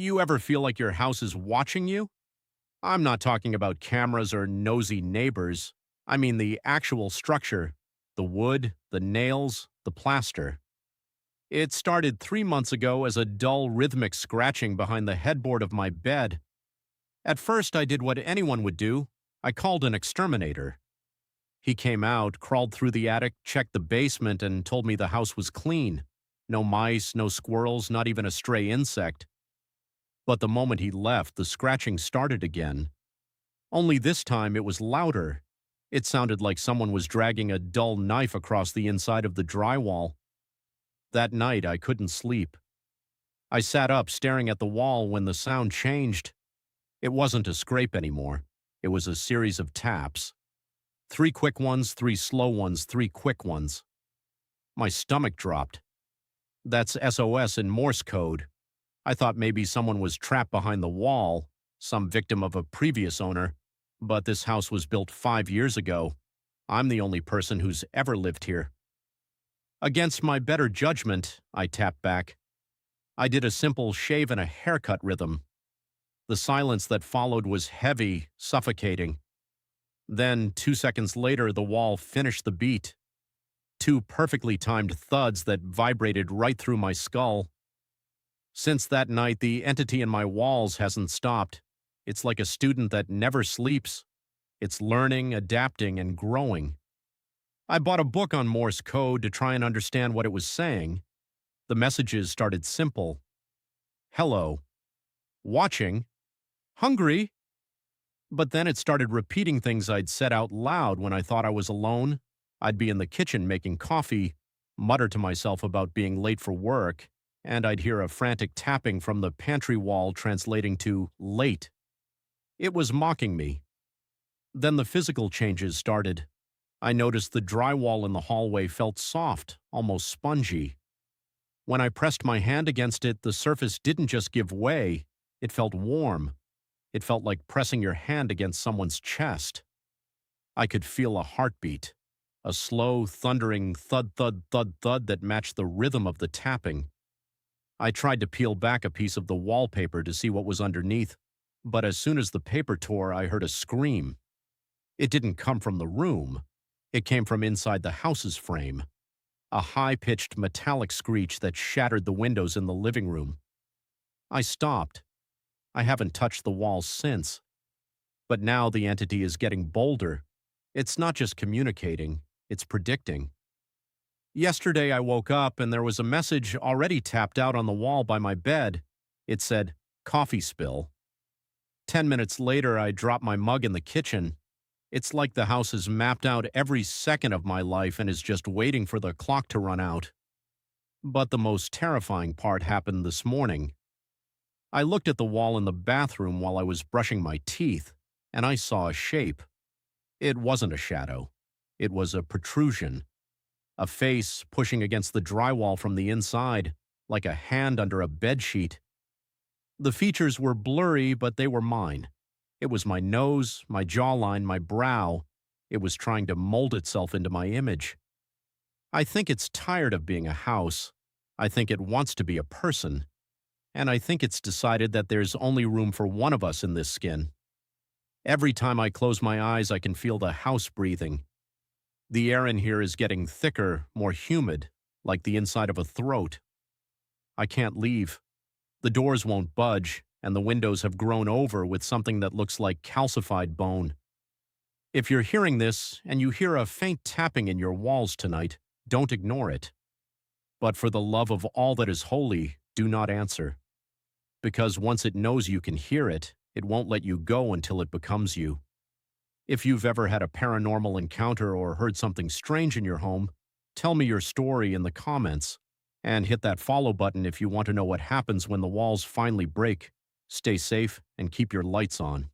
You ever feel like your house is watching you? I'm not talking about cameras or nosy neighbors. I mean the actual structure, the wood, the nails, the plaster. It started 3 months ago as a dull rhythmic scratching behind the headboard of my bed. At first, I did what anyone would do. I called an exterminator. He came out, crawled through the attic, checked the basement, and told me the house was clean. No mice, no squirrels, not even a stray insect. But the moment he left, the scratching started again. Only this time it was louder. It sounded like someone was dragging a dull knife across the inside of the drywall. That night, I couldn't sleep. I sat up staring at the wall when the sound changed. It wasn't a scrape anymore. It was a series of taps. 3 quick ones, 3 slow ones, 3 quick ones. My stomach dropped. That's SOS in Morse code. I thought maybe someone was trapped behind the wall, some victim of a previous owner, but this house was built 5 years ago. I'm the only person who's ever lived here. Against my better judgment, I tapped back. I did a simple shave and a haircut rhythm. The silence that followed was heavy, suffocating. Then, 2 seconds later, the wall finished the beat. 2 perfectly timed thuds that vibrated right through my skull. Since that night, the entity in my walls hasn't stopped. It's like a student that never sleeps. It's learning, adapting, and growing. I bought a book on Morse code to try and understand what it was saying. The messages started simple. Hello. Watching. Hungry. But then it started repeating things I'd said out loud when I thought I was alone. I'd be in the kitchen making coffee, mutter to myself about being late for work, and I'd hear a frantic tapping from the pantry wall translating to late. It was mocking me. Then the physical changes started. I noticed the drywall in the hallway felt soft, almost spongy. When I pressed my hand against it, the surface didn't just give way, it felt warm. It felt like pressing your hand against someone's chest. I could feel a heartbeat, a slow, thundering thud, thud, thud, thud that matched the rhythm of the tapping. I tried to peel back a piece of the wallpaper to see what was underneath, but as soon as the paper tore, I heard a scream. It didn't come from the room. It came from inside the house's frame. A high-pitched metallic screech that shattered the windows in the living room. I stopped. I haven't touched the walls since. But now the entity is getting bolder. It's not just communicating, it's predicting. Yesterday I woke up and there was a message already tapped out on the wall by my bed. It said, "Coffee spill." 10 minutes later, I dropped my mug in the kitchen. It's like the house has mapped out every second of my life and is just waiting for the clock to run out. But the most terrifying part happened this morning. I looked at the wall in the bathroom while I was brushing my teeth, and I saw a shape. It wasn't a shadow. It was a protrusion. A face pushing against the drywall from the inside, like a hand under a bedsheet. The features were blurry, but they were mine. It was my nose, my jawline, my brow. It was trying to mold itself into my image. I think it's tired of being a house. I think it wants to be a person. And I think it's decided that there's only room for one of us in this skin. Every time I close my eyes, I can feel the house breathing. The air in here is getting thicker, more humid, like the inside of a throat. I can't leave. The doors won't budge, and the windows have grown over with something that looks like calcified bone. If you're hearing this and you hear a faint tapping in your walls tonight, don't ignore it. But for the love of all that is holy, do not answer. Because once it knows you can hear it, it won't let you go until it becomes you. If you've ever had a paranormal encounter or heard something strange in your home, tell me your story in the comments. And hit that follow button if you want to know what happens when the walls finally break. Stay safe and keep your lights on.